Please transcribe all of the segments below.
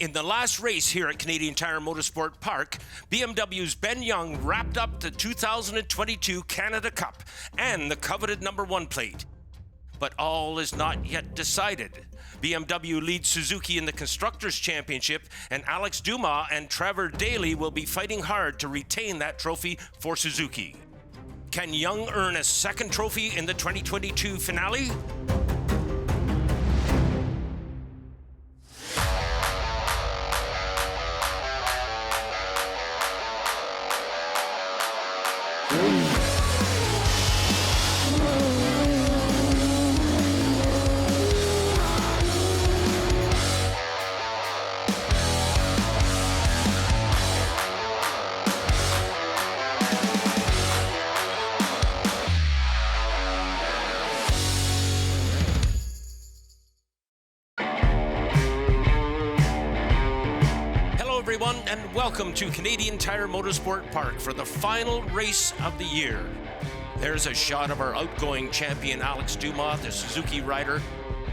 In the last race here at Canadian Tire Motorsport Park, BMW's Ben Young wrapped up the 2022 Canada Cup and the coveted #1 plate. But all is not yet decided. BMW leads Suzuki in the Constructors' Championship, and Alex Dumas and Trevor Daley will be fighting hard to retain that trophy for Suzuki. Can Young earn a second trophy in the 2022 finale? Everyone, and welcome to Canadian Tire Motorsport Park for the final race of the year. There's a shot of our outgoing champion Alex Dumas, the Suzuki rider,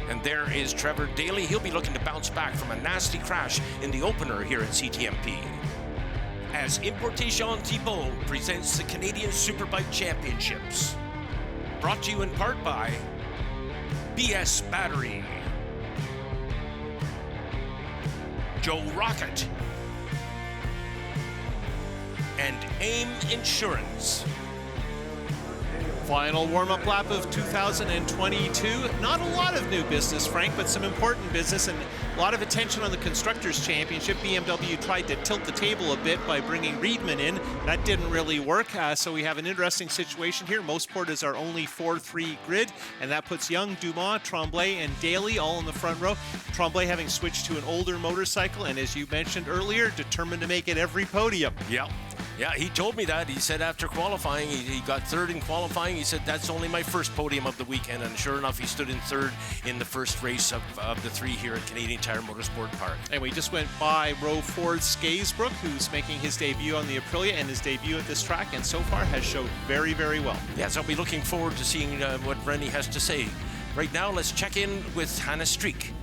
and there is Trevor Daley. He'll be looking to bounce back from a nasty crash in the opener here at CTMP. As Importation Thibault presents the Canadian Superbike Championships. Brought to you in part by BS Battery, Joe Rocket, and AIM Insurance. Final warm-up lap of 2022. Not a lot of new business, Frank, but some important business and a lot of attention on the Constructors' Championship. BMW tried to tilt the table a bit by bringing Riedman in. That didn't really work, so we have an interesting situation here. Motorsport is our only 4-3 grid, and that puts Young, Dumas, Tremblay, and Daley all in the front row. Tremblay having switched to an older motorcycle, and as you mentioned earlier, determined to make it every podium. Yeah, he told me that. He said after qualifying, he got third in qualifying. He said, that's only my first podium of the weekend. And sure enough, he stood in third in the first race of the three here at Canadian Tire Motorsport Park. And we just went by row 4's Skaysbrook, who's making his debut on the Aprilia and his debut at this track, and so far has showed very, very well. Yes, I'll be looking forward to seeing what Rennie has to say. Right now, let's check in with Hannah Streak.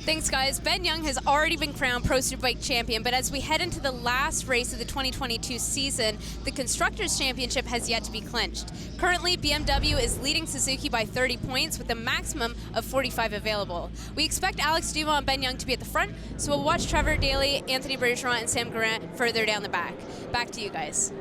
Thanks, guys. Ben Young has already been crowned Pro Superbike champion, but as we head into the last race of the 2022 season, the Constructors' Championship has yet to be clinched. Currently, BMW is leading Suzuki by 30 points with a maximum of 45 available. We expect Alex Dumas and Ben Young to be at the front, so we'll watch Trevor Daley, Anthony Bergeron, and Sam Garant further down the back. Back to you guys.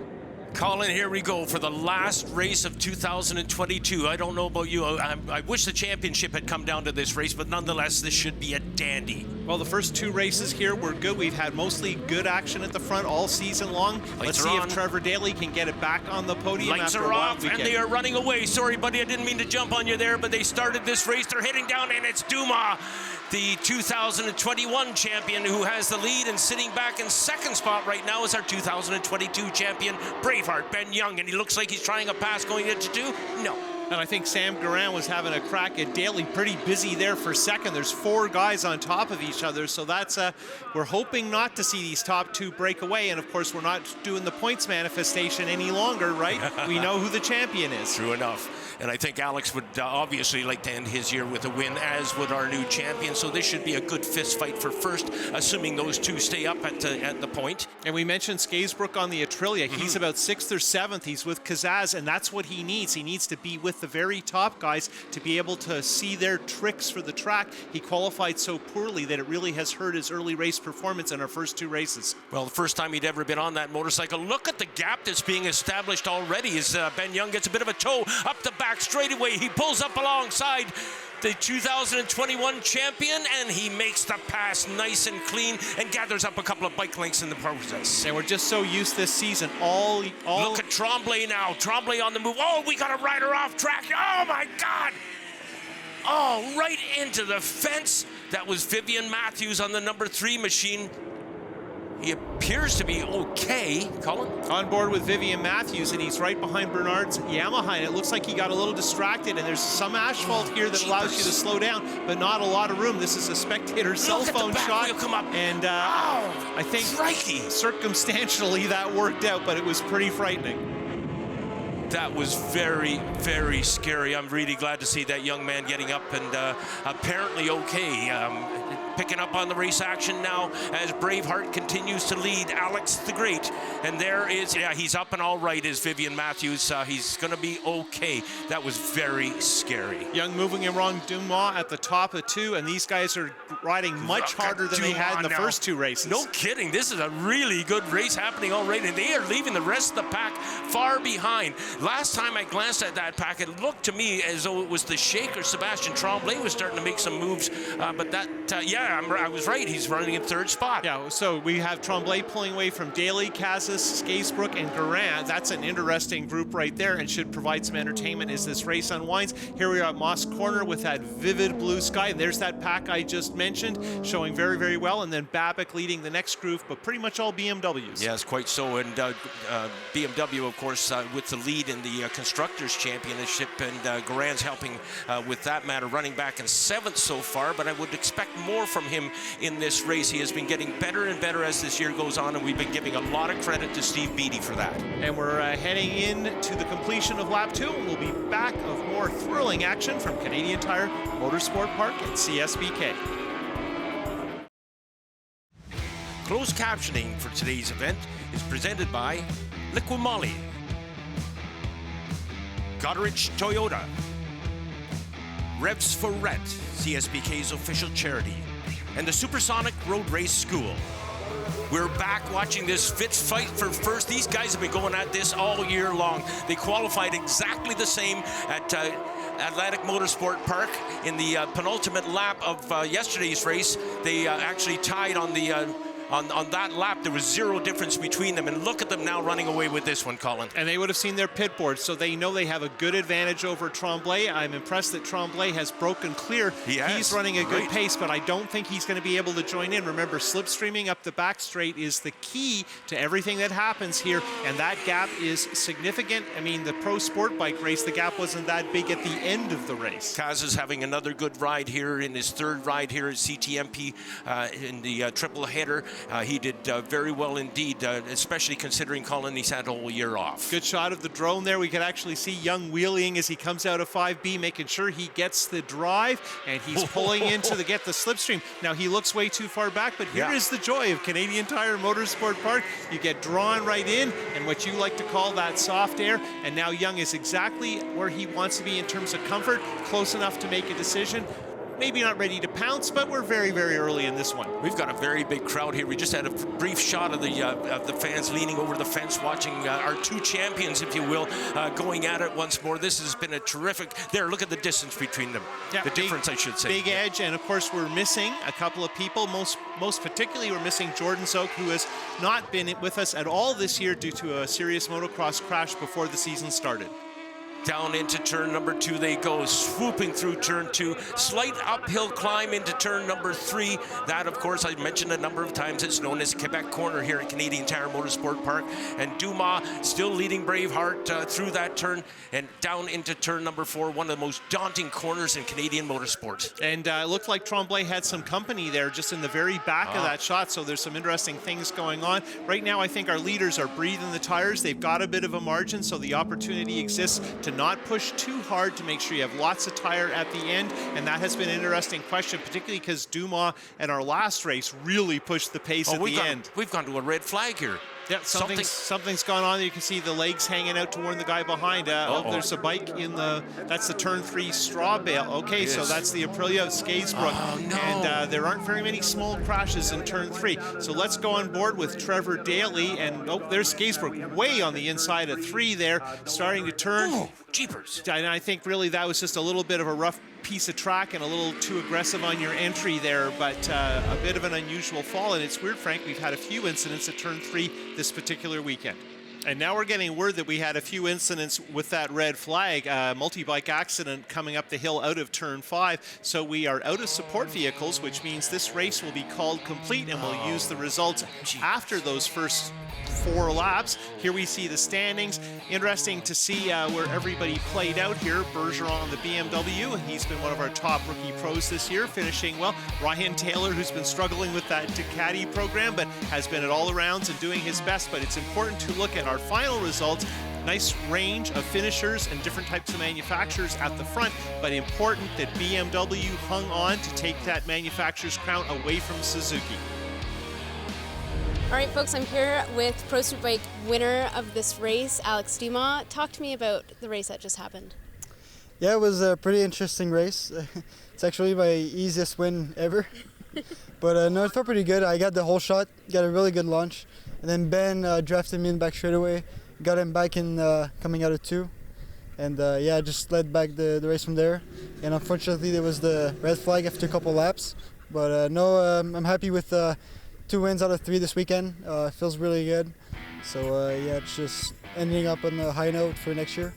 Colin, here we go for the last race of 2022. I don't know about you. I wish the championship had come down to this race, but nonetheless, this should be a dandy. Well, the first two races here were good. We've had mostly good action at the front all season long. Let's see if Trevor Daley can get it back on the podium. Lights are off, and they are running away. Sorry, buddy, I didn't mean to jump on you there, but they started this race. They're heading down, and it's Dumas, the 2021 champion, who has the lead, and sitting back in second spot right now is our 2022 champion, Braveheart Ben Young, and he looks like he's trying a pass going into two. No. And I think Sam Garant was having a crack at Daley, pretty busy there for second. There's 4 guys on top of each other, so that's we're hoping not to see these top 2 break away, and of course we're not doing the points manifestation any longer, right? We know who the champion is. True enough. And I think Alex would obviously like to end his year with a win, as would our new champion. So this should be a good fist fight for first, assuming those two stay up at the point. And we mentioned Skaysbrook on the Aprilia. He's about 6th or 7th. He's with Kazaz, and that's what he needs. He needs to be with the very top guys to be able to see their tricks for the track. He qualified so poorly that it really has hurt his early race performance in our first 2 races. Well, the first time he'd ever been on that motorcycle. Look at the gap that's being established already as Ben Young gets a bit of a toe up the back straightaway. He pulls up alongside the 2021 champion, and he makes the pass nice and clean and gathers up a couple of bike lengths in the process. And we're just so used this season. Look at Tremblay now. Tremblay on the move. Oh, we got a rider off track. Oh, my God. Oh, right into the fence. That was Vivian Matthews on the number 3 machine. He appears to be okay, Colin. On board with Vivian Matthews, and he's right behind Bernard's Yamaha, and it looks like he got a little distracted, and there's some asphalt here that allows you to slow down, but not a lot of room. This is a spectator cell phone shot, and I think circumstantially that worked out, but it was pretty frightening. That was very, very scary. I'm really glad to see that young man getting up and apparently okay. Picking up on the race action now as Braveheart continues to lead Alex the Great. And there is, yeah, he's up and all right, is Vivian Matthews. He's going to be okay. That was very scary. Young moving along Dumas at the top of 2, and these guys are riding much harder than they had in the first 2 races. No kidding. This is a really good race happening already, and they are leaving the rest of the pack far behind. Last time I glanced at that pack, it looked to me as though it was the shaker Sebastian Tremblay was starting to make some moves, but that, yeah, I was right. He's running in 3rd spot. Yeah, so we have Tremblay pulling away from Daly, Casas, Skaysbrook, and Garand. That's an interesting group right there and should provide some entertainment as this race unwinds. Here we are at Moss Corner with that vivid blue sky. There's that pack I just mentioned, showing very, very well. And then Babbitt leading the next group, but pretty much all BMWs. Yes, quite so. And BMW, of course, with the lead in the Constructors Championship, and Garand's helping with that matter, running back in 7th so far, but I would expect more from him in this race. He has been getting better and better as this year goes on, and we've been giving a lot of credit to Steve Beattie for that. And we're heading in to the completion of lap 2, and we'll be back of more thrilling action from Canadian Tire Motorsport Park and CSBK. Closed captioning for today's event is presented by Liqui Moly, Goderich Toyota, Revs for Rent, CSBK's official charity, and the Supersonic Road Race School. We're back watching this Fitz fight for first. These guys have been going at this all year long. They qualified exactly the same at Atlantic Motorsport Park in the penultimate lap of yesterday's race. They actually tied on the on that lap. There was 0 difference between them, and look at them now running away with this one, Colin. And they would have seen their pit board, so they know they have a good advantage over Tremblay. I'm impressed that Tremblay has broken clear. He's running a good pace, but I don't think he's going to be able to join in. Remember, slipstreaming up the back straight is the key to everything that happens here, and that gap is significant. I mean, the Pro Superbike race, the gap wasn't that big at the end of the race. Kaz is having another good ride here in his 3rd ride here at CTMP in the triple header. He did very well indeed, especially considering Colin, he's had a whole year off. Good shot of the drone there. We can actually see Young wheeling as he comes out of 5B, making sure he gets the drive, and he's pulling in to get the slipstream. Now, he looks way too far back, but here is the joy of Canadian Tire Motorsport Park. You get drawn right in, and what you like to call that soft air, and now Young is exactly where he wants to be in terms of comfort, close enough to make a decision. Maybe not ready to pounce, but we're very, very early in this one. We've got a very big crowd here. We just had a brief shot of the fans leaning over the fence, watching our 2 champions, if you will, going at it once more. This has been a terrific. There, look at the distance between them. Yeah, the difference, I should say. Big edge, and of course, we're missing a couple of people. Most particularly, we're missing Jordan Zook, who has not been with us at all this year due to a serious motocross crash before the season started. Down into turn number 2 they go, swooping through turn 2. Slight uphill climb into turn number 3. That, of course, I mentioned a number of times, it's known as Quebec Corner here at Canadian Tire Motorsport Park. And Dumas still leading Braveheart through that turn and down into turn number 4, one of the most daunting corners in Canadian motorsport. And it looked like Tremblay had some company there just in the very back of that shot, so there's some interesting things going on. Right now, I think our leaders are breathing the tires. They've got a bit of a margin, so the opportunity exists to not push too hard, to make sure you have lots of tire at the end, and that has been an interesting question, particularly because Dumas at our last race really pushed the pace at the end. We've gone to a red flag here. Yeah, something's gone on. You can see the legs hanging out to warn the guy behind. There's a bike in that's the turn 3 straw bale. Okay, so that's the Aprilia of Skaysbrook. Oh, no. And there aren't very many small crashes in turn 3. So let's go on board with Trevor Daly. And there's Skaysbrook way on the inside of 3 there, starting to turn. Oh, jeepers. And I think really that was just a little bit of a rough piece of track and a little too aggressive on your entry there, but a bit of an unusual fall. And it's weird, Frank, we've had a few incidents at turn 3 this particular weekend. And now we're getting word that we had a few incidents with that red flag, multi-bike accident coming up the hill out of turn 5. So we are out of support vehicles, which means this race will be called complete, and we'll use the results after those first 4 laps. Here we see the standings. Interesting to see where everybody played out here. Bergeron on the BMW, he's been one of our top rookie pros this year, finishing well. Ryan Taylor, who's been struggling with that Ducati program, but has been at all arounds and doing his best. But it's important to look at our final results. nice range of finishers and different types of manufacturers at the front, but important that BMW hung on to take that manufacturer's crown away from Suzuki. All right, folks, I'm here with Pro Superbike winner of this race, Alex Dumas. Talk to me about the race that just happened. Yeah, it was a pretty interesting race. It's actually my easiest win ever. But no, it felt pretty good. I got the whole shot, got a really good launch. And then Ben drafted me in back straight away, got him back in coming out of 2. And yeah, I just led back the race from there. And unfortunately, there was the red flag after a couple laps. But no, I'm happy with 2 wins out of 3 this weekend. It feels really good. So yeah, it's just ending up on a high note for next year.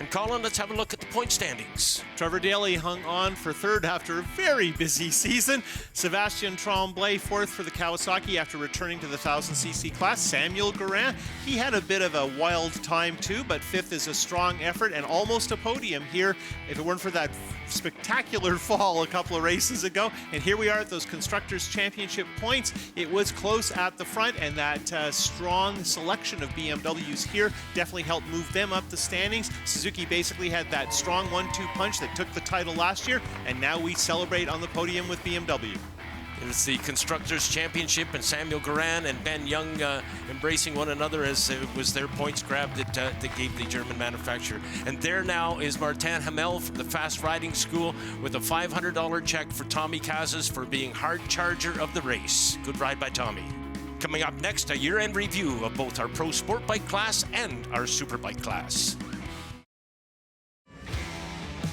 And Colin, let's have a look at the point standings. Trevor Daly hung on for 3rd after a very busy season. Sebastian Tremblay 4th for the Kawasaki after returning to the 1000cc class. Samuel Guerin, he had a bit of a wild time too, but 5th is a strong effort and almost a podium here if it weren't for that spectacular fall a couple of races ago. And here we are at those Constructors' Championship points. It was close at the front, and that strong selection of BMWs here definitely helped move them up the standings. Suzuki basically had that strong 1-2 punch that took the title last year, and now we celebrate on the podium with BMW. It's the Constructors' Championship, and Samuel Guerin and Ben Young embracing one another as it was their points grab that gave the German manufacturer. And there now is Martin Hamel from the Fast Riding School with a $500 check for Tommy Kazas for being hard charger of the race. Good ride by Tommy. Coming up next, a year-end review of both our Pro Sport Bike class and our Superbike class.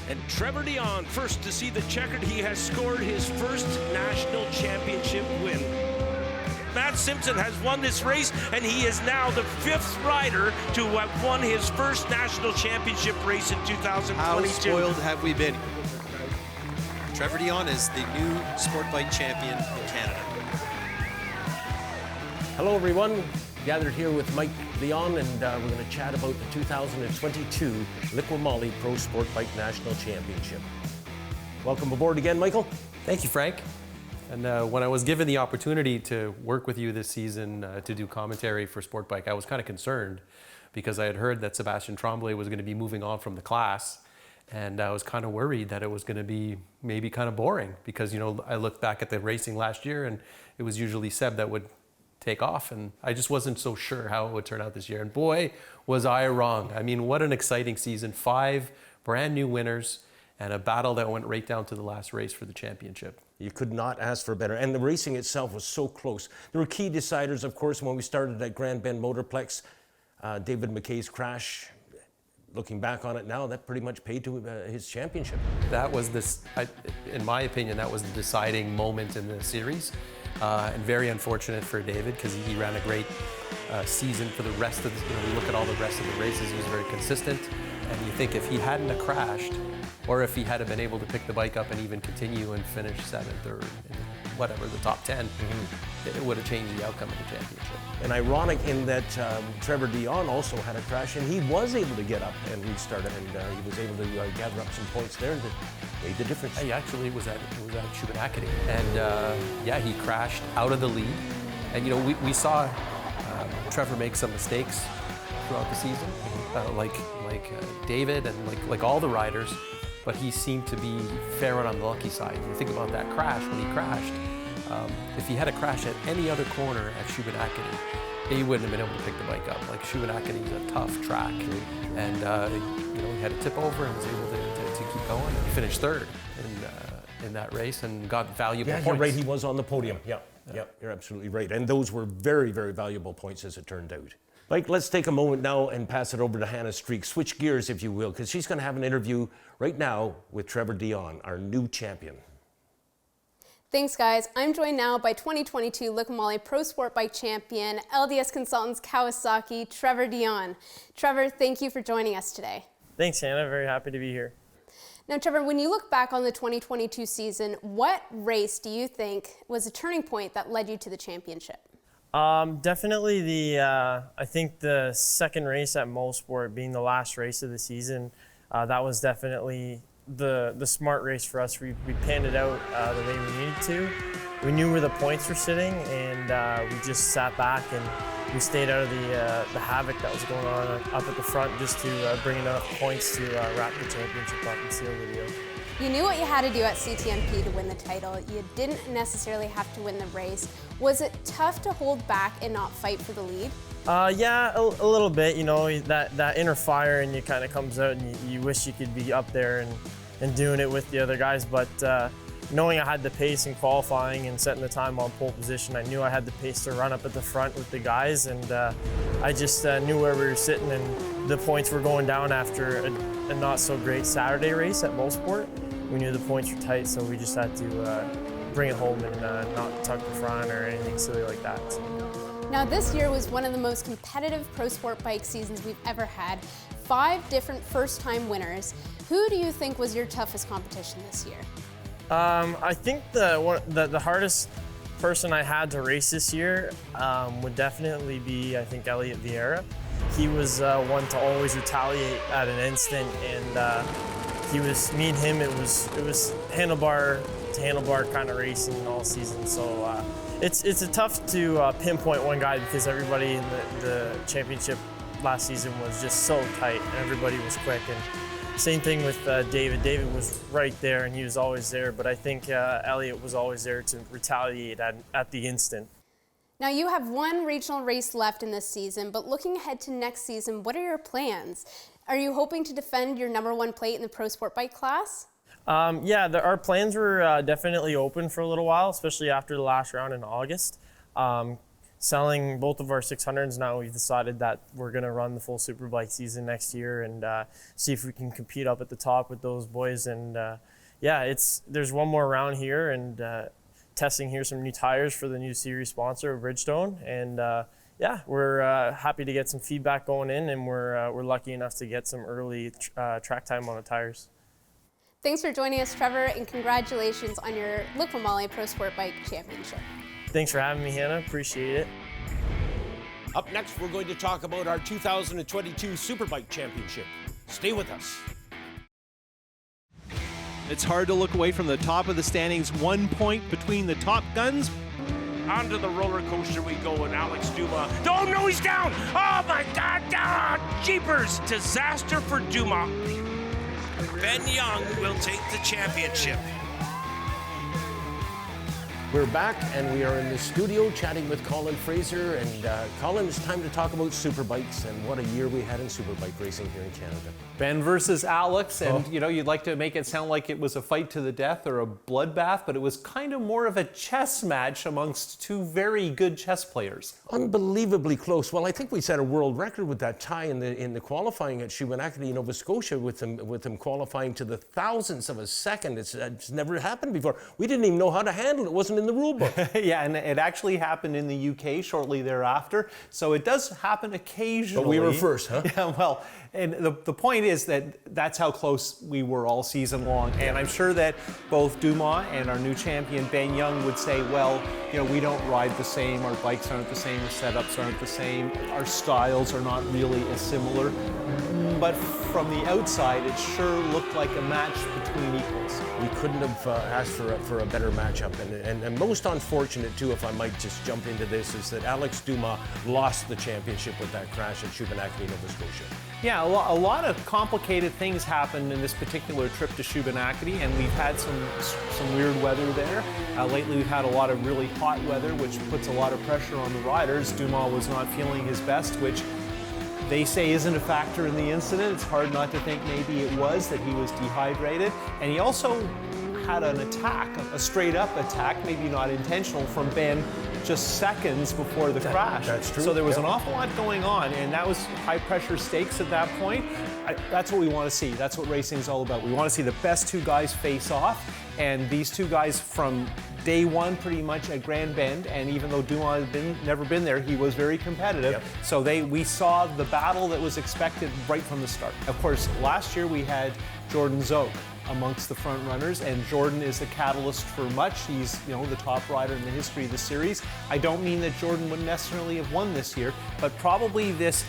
And Trevor Dion, first to see the checkered, he has scored his first national championship win. Matt Simpson has won this race, and he is now the 5th rider to have won his first national championship race in 2022. How spoiled have we been? Trevor Dion is the new sport bike champion in Canada. Hello everyone, gathered here with Mike Leon, and we're going to chat about the 2022 Liqui Moly Pro Sport Bike National Championship. Welcome aboard again, Michael. Thank you, Frank. And when I was given the opportunity to work with you this season to do commentary for Sport Bike, I was kind of concerned because I had heard that Sebastian Tremblay was going to be moving on from the class, and I was kind of worried that it was going to be maybe kind of boring because, you know, I looked back at the racing last year and it was usually Seb that would take off, and I just wasn't so sure how it would turn out this year. And boy, was I wrong. I mean, what an exciting season. 5 brand new winners and a battle that went right down to the last race for the championship. You could not ask for better. And the racing itself was so close. There were key deciders, of course, when we started at Grand Bend Motorplex. David McKay's crash, looking back on it now, that pretty much paid to his championship. That was in my opinion, that was the deciding moment in the series. And very unfortunate for David because he ran a great season for the rest of the, you know, we look at all the rest of the races, he was very consistent. And you think if he hadn't have crashed, or if he had been able to pick the bike up and even continue and finish 7th or whatever, the top 10, it would have changed the outcome of the championship. And ironic in that Trevor Dion also had a crash, and he was able to get up and restart, and he was able to gather up some points there that made the difference. He actually was at Shubenacadie, and yeah, he crashed out of the lead. And you know, we saw Trevor make some mistakes throughout the season, like David and like all the riders, but he seemed to be fair and on the lucky side. You think about that crash, when he crashed, if he had a crash at any other corner at Shubenacadie, he wouldn't have been able to pick the bike up. Like Shubenacadie is a tough track, and you know, he had to tip over and was able to keep going. He finished 3rd in that race and got valuable points. Yeah, you're right, he was on the podium. Yeah, you're absolutely right. And those were very, very valuable points as it turned out. Mike, let's take a moment now and pass it over to Hannah Streak. Switch gears, if you will, because she's going to have an interview right now with Trevor Dion, our new champion. Thanks, guys. I'm joined now by 2022 Liqui Moly Pro Sport Bike Champion, LDS Consultants Kawasaki, Trevor Dion. Trevor, thank you for joining us today. Thanks, Hannah. Very happy to be here. Now, Trevor, when you look back on the 2022 season, what race do you think was a turning point that led you to the championship? Definitely I think the second race at Motorsport being the last race of the season, that was definitely the smart race for us. We panned it out the way we needed to. we knew where the points were sitting, and we just sat back and we stayed out of the havoc that was going on up at the front, just to bring enough points to wrap the championship up and seal the deal. You knew what you had to do at CTMP to win the title. You didn't necessarily have to win the race. Was it tough to hold back and not fight for the lead? Yeah, a little bit. You know, that inner fire in you kind of comes out, and you wish you could be up there and doing it with the other guys. But knowing I had the pace in qualifying and setting the time on pole position, I knew I had the pace to run up at the front with the guys, and I just knew where we were sitting, and the points were going down after a not so great Saturday race at Motorsport. We knew the points were tight, so we just had to bring it home and not tuck the front or anything silly like that. Now this year was one of the most competitive Pro Sport bike seasons we've ever had. 5 different first-time winners. Who do you think was your toughest competition this year? I think the hardest person I had to race this year would definitely be, I think, Elliot Vieira. He was one to always retaliate at an instant, and me and him, it was handlebar to handlebar kind of racing all season. So it's tough to pinpoint one guy, because everybody in the championship last season was just so tight, and everybody was quick. And same thing with David. David was right there, and he was always there, but I think Elliot was always there to retaliate at the instant. Now you have one regional race left in this season, but looking ahead to next season, what are your plans? Are you hoping to defend your #1 plate in the Pro Sport bike class? Yeah, our plans were definitely open for a little while, especially after the last round in August. Selling both of our 600s now, we've decided that we're going to run the full Superbike season next year and see if we can compete up at the top with those boys. And yeah, there's one more round here, and testing here some new tires for the new series sponsor, Bridgestone. And yeah, we're happy to get some feedback going in, and we're lucky enough to get some early track time on the tires. Thanks for joining us, Trevor, and congratulations on your Liqui Moly Pro Sport Bike Championship. Thanks for having me, Hannah. Appreciate it. Up next, we're going to talk about our 2022 Superbike Championship. Stay with us. It's hard to look away from the top of the standings. 1 point between the top guns. Onto the roller coaster we go, and Alex Dumas. Oh no, he's down! Oh my God! Ah, jeepers! Disaster for Dumas. Ben Young will take the championship. We're back, and we are in the studio chatting with Colin Fraser. And Colin, it's time to talk about superbikes and what a year we had in superbike racing here in Canada. Ben versus Alex, and you know, you'd like to make it sound like it was a fight to the death or a bloodbath, but it was kind of more of a chess match amongst 2 very good chess players. Unbelievably close. Well, I think we set a world record with that tie in the qualifying at Shubinacadie, Nova Scotia, with them qualifying to the thousandths of a second. It's never happened before. We didn't even know how to handle it. It wasn't in the rule book. Yeah, and it actually happened in the UK shortly thereafter, so it does happen occasionally. But we were first, huh? Yeah, well, and the point is that that's how close we were all season long, and I'm sure that both Dumas and our new champion Ben Young would say, well, you know, we don't ride the same, our bikes aren't the same, the setups aren't the same, our styles are not really as similar, but from the outside it sure looked like a match between equals. We couldn't have asked for a better matchup, and most unfortunate too, if I might just jump into this, is that Alex Dumas lost the championship with that crash at Shubinacadie, Nova Scotia. Yeah, a lot of complicated things happened in this particular trip to Shubinacadie, and we've had some weird weather there. Lately we've had a lot of really hot weather, which puts a lot of pressure on the riders. Dumas was not feeling his best, which they say isn't a factor in the incident. It's hard not to think maybe it was, that he was dehydrated. And he also had an attack, a straight up attack, maybe not intentional, from Ben just seconds before the crash. That's true. So there was an awful lot going on, and that was high pressure stakes at that point. That's what we want to see. That's what racing is all about. We want to see the best 2 guys face off, and these 2 guys from day one pretty much at Grand Bend, and even though Dumas had never been there, he was very competitive. Yep. So we saw the battle that was expected right from the start. Of course, last year we had Jordan Zoke amongst the front runners, and Jordan is the catalyst for much. He's, you know, the top rider in the history of the series. I don't mean that Jordan wouldn't necessarily have won this year, but probably this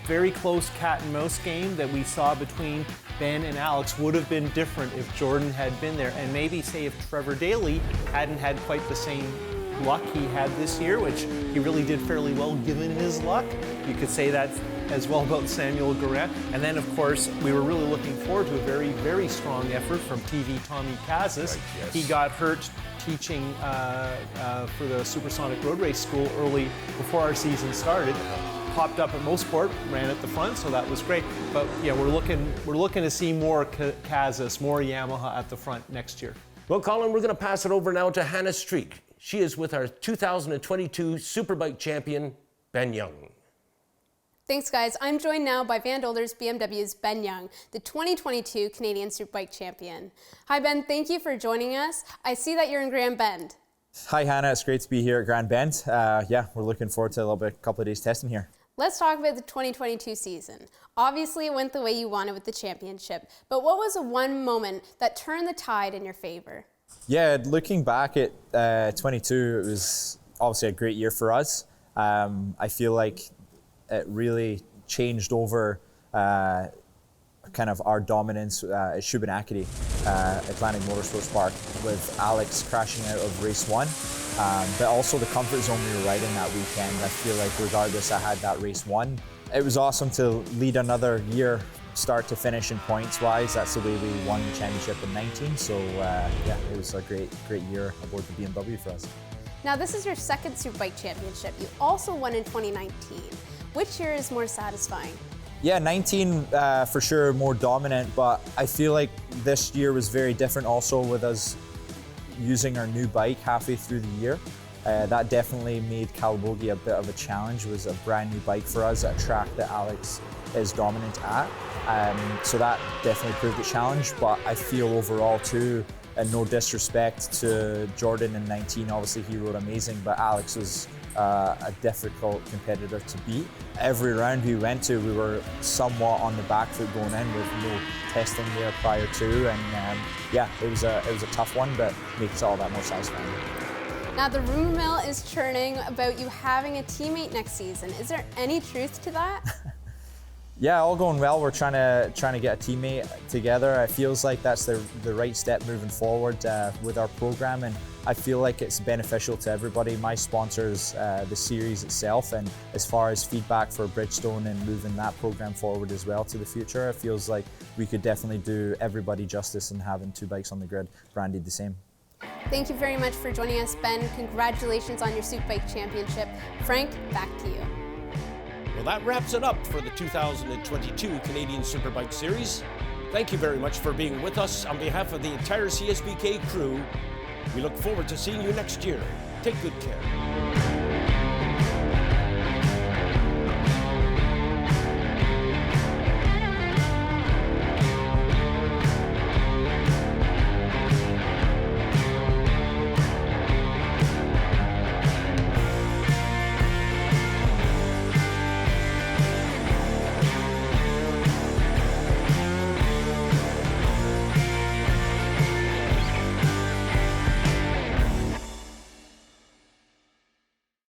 very close cat and mouse game that we saw between Ben and Alex would have been different if Jordan had been there. And maybe say if Trevor Daley hadn't had quite the same luck he had this year, which he really did fairly well given his luck. You could say that as well about Samuel Guerin. And then, of course, we were really looking forward to a very, very strong effort from TV Tommy Kazis. Right, yes. He got hurt teaching for the Supersonic Road Race School early before our season started. Popped up at Motorsport, ran at the front, so that was great. But yeah, we're looking to see more Kazis, more Yamaha at the front next year. Well, Colin, we're going to pass it over now to Hannah Streak. She is with our 2022 Superbike champion, Ben Young. Thanks, guys. I'm joined now by Van Dolder's BMW's Ben Young, the 2022 Canadian Superbike champion. Hi, Ben. Thank you for joining us. I see that you're in Grand Bend. Hi, Hannah. It's great to be here at Grand Bend. Yeah, we're looking forward to a couple of days testing here. Let's talk about the 2022 season. Obviously, it went the way you wanted with the championship, but what was the one moment that turned the tide in your favor? Yeah, looking back at 22, it was obviously a great year for us. I feel like it really changed over kind of our dominance at Shubenacadie, Atlantic Motorsports Park, with Alex crashing out of race 1. But also the comfort zone we were riding that weekend. I feel like regardless I had that race 1. It was awesome to lead another year, start to finish in points wise. That's the way we won the championship in 19. So yeah, it was a great year aboard the BMW for us. Now, this is your second Superbike championship. You also won in 2019. Which year is more satisfying? Yeah, 19 for sure more dominant, but I feel like this year was very different also with us using our new bike halfway through the year. That definitely made Calabogie a bit of a challenge. It was a brand new bike for us, a track that Alex is dominant at. So that definitely proved a challenge, but I feel overall too, and no disrespect to Jordan in 19, obviously he rode amazing, but Alex was a difficult competitor to beat. Every round we went to, we were somewhat on the back foot going in with no testing there prior to, and yeah, it was a tough one, but makes it all that more satisfying. Now, the rumor mill is churning about you having a teammate next season. Is there any truth to that? Yeah, all going well. We're trying to get a teammate together. It feels like that's the right step moving forward with our program, and I feel like it's beneficial to everybody. My sponsors, the series itself, and as far as feedback for Bridgestone and moving that program forward as well to the future, it feels like we could definitely do everybody justice in having 2 bikes on the grid branded the same. Thank you very much for joining us, Ben. Congratulations on your Superbike championship. Frank, back to you. Well, that wraps it up for the 2022 Canadian Superbike Series. Thank you very much for being with us. On behalf of the entire CSBK crew, we look forward to seeing you next year. Take good care.